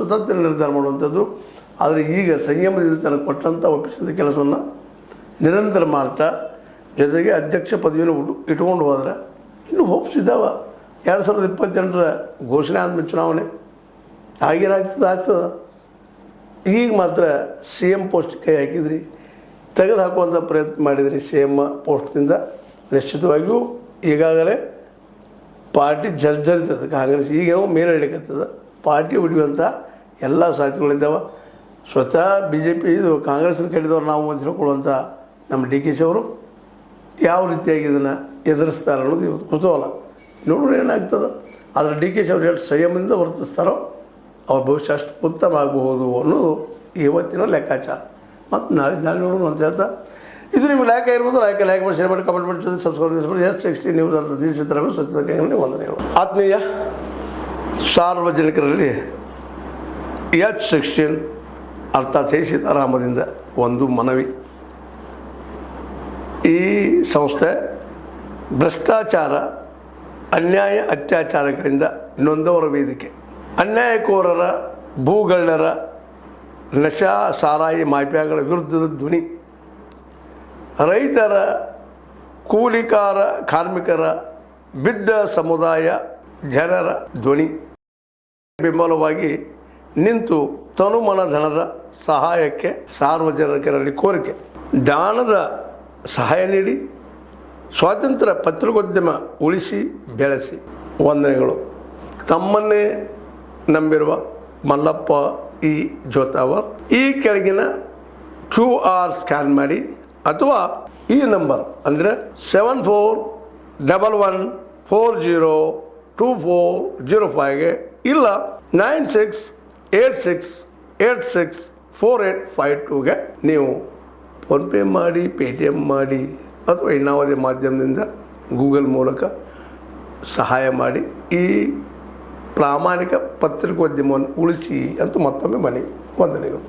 ಸ್ವತಂತ್ರ ನಿರ್ಧಾರ ಮಾಡುವಂಥದ್ದು. ಆದರೆ ಈಗ ಸಂಯಮದಿಂದ ತನಗೆ ಕೊಟ್ಟಂಥ ಒಪ್ಪಿಸಿದ ಕೆಲಸವನ್ನು ನಿರಂತರ ಮಾಡ್ತಾ ಜೊತೆಗೆ ಅಧ್ಯಕ್ಷ ಪದವಿಯನ್ನು ಇಟ್ಕೊಂಡು ಹೋದ್ರೆ ಇನ್ನೂ ಹೋಪ್ಸ್ ಇದ್ದಾವೆ. 2028ರ ಘೋಷಣೆ ಆದಮೇಲೆ ಚುನಾವಣೆ ಆಗ್ತದೆ. ಈಗ ಮಾತ್ರ ಸಿ ಎಮ್ ಪೋಸ್ಟ್ ಕೈ ಹಾಕಿದ್ರಿ, ತೆಗೆದು ಹಾಕುವಂಥ ಪ್ರಯತ್ನ ಮಾಡಿದ್ರಿ. ಸಿ ಎಮ್ ಪೋಸ್ಟ್ನಿಂದ ನಿಶ್ಚಿತವಾಗಿಯೂ ಈಗಾಗಲೇ ಪಾರ್ಟಿ ಜರ್ಜರಿತದೆ. ಕಾಂಗ್ರೆಸ್ ಈಗೇನೋ ಮೇಲೆ ಹಿಡಿಕತ್ತದ, ಪಾರ್ಟಿ ಹೊಡೆಯುವಂಥ ಎಲ್ಲ ಸಾಧ್ಯತೆಗಳಿದ್ದಾವೆ. ಸ್ವತಃ BJP ಇದು ಕಾಂಗ್ರೆಸ್ನ ಕಟ್ಟಿದವ್ರು ನಾವು ಅಂತ ಹೇಳ್ಕೊಳ್ಳುವಂಥ ನಮ್ಮ DK ಶಿ ಅವರು ಯಾವ ರೀತಿಯಾಗಿ ಇದನ್ನು ಎದುರಿಸ್ತಾರೆ ಅನ್ನೋದು ಇವತ್ತು ಕುತೂಹಲ. ನೋಡೋಣ ಏನಾಗ್ತದೆ. ಆದರೆ DK ಶಿ ಅವರು ಎಷ್ಟು ಸಂಯಮದಿಂದ ವರ್ತಿಸ್ತಾರೋ ಅವ್ರ ಭವಿಷ್ಯ ಅಷ್ಟು ಉತ್ತಮ ಆಗಬಹುದು ಅನ್ನೋದು ಇವತ್ತಿನ ಲೆಕ್ಕಾಚಾರ. ಮತ್ತು ನಾಳೆ ನೋಡೋಣ ಅಂತ ಹೇಳ್ತಾ, ಇದು ನಿಮ್ಗೆ ಲೈಕ್ ಆಗಿರ್ಬೋದು. ಲೈಕ್ ಮಾಡಿ, ಶೇರ್ ಮಾಡಿ, ಕಮೆಂಟ್ ಮಾಡಿ, ಸಬ್ಸ್ಕ್ರೈಬ್ ಮಾಡಿ. S60 ನ್ಯೂಸ್ ಅರ್ಥ ಚಿತ್ರಗಳು ಸತ್ಯದ ಕೈಗಳಲ್ಲಿ ವಂದನೆಗಳು. ಆತ್ಮೀಯ ಸಾರ್ವಜನಿಕರಲ್ಲಿ H16 ಅರ್ಥಾತ್ ಸೀತಾರಾಮದಿಂದ ಒಂದು ಮನವಿ. ಈ ಸಂಸ್ಥೆ ಭ್ರಷ್ಟಾಚಾರ, ಅನ್ಯಾಯ, ಅತ್ಯಾಚಾರಗಳಿಂದ ನೊಂದವರ ವೇದಿಕೆ. ಅನ್ಯಾಯಕೋರರ, ಭೂಗಳ್ಳರ, ನಶಾ ಸಾರಾಯಿ ಮಾಫಿಯಾಗಳ ವಿರುದ್ಧದ ಧ್ವನಿ. ರೈತರ, ಕೂಲಿಕಾರ, ಕಾರ್ಮಿಕರ, ಬಿದ್ದ ಸಮುದಾಯ ಜನರ ಧ್ವನಿ. ಬೆಂಬಲವಾಗಿ ನಿಂತು ತನುಮನ ಧನದ ಸಹಾಯಕ್ಕೆ ಸಾರ್ವಜನಿಕರಲ್ಲಿ ಕೋರಿಕೆ. ದಾನದ ಸಹಾಯ ನೀಡಿ ಸ್ವಾತಂತ್ರ್ಯ ಪತ್ರಿಕೋದ್ಯಮ ಉಳಿಸಿ ಬೆಳೆಸಿ. ವಂದನೆಗಳು. ತಮ್ಮನ್ನೇ ನಂಬಿರುವ ಮಲ್ಲಪ್ಪ ಇ ಜೋತಾವರ್. ಈ ಕೆಳಗಿನ QR ಸ್ಕ್ಯಾನ್ ಮಾಡಿ ಅಥವಾ ಈ ನಂಬರ್ ಅಂದರೆ 7411402405ಗೆ ಇಲ್ಲ 9686864852ಗೆ ನೀವು ಫೋನ್ಪೇ ಮಾಡಿ, Paytm ಮಾಡಿ ಅಥವಾ ಇನ್ನಾವುದೇ ಮಾಧ್ಯಮದಿಂದ ಗೂಗಲ್ ಮೂಲಕ ಸಹಾಯ ಮಾಡಿ ಈ ಪ್ರಾಮಾಣಿಕ ಪತ್ರಿಕೋದ್ಯಮವನ್ನು ಉಳಿಸಿ ಅಂತ ಮತ್ತೊಮ್ಮೆ ಮನವಿ. ವಂದನೆಗಳು.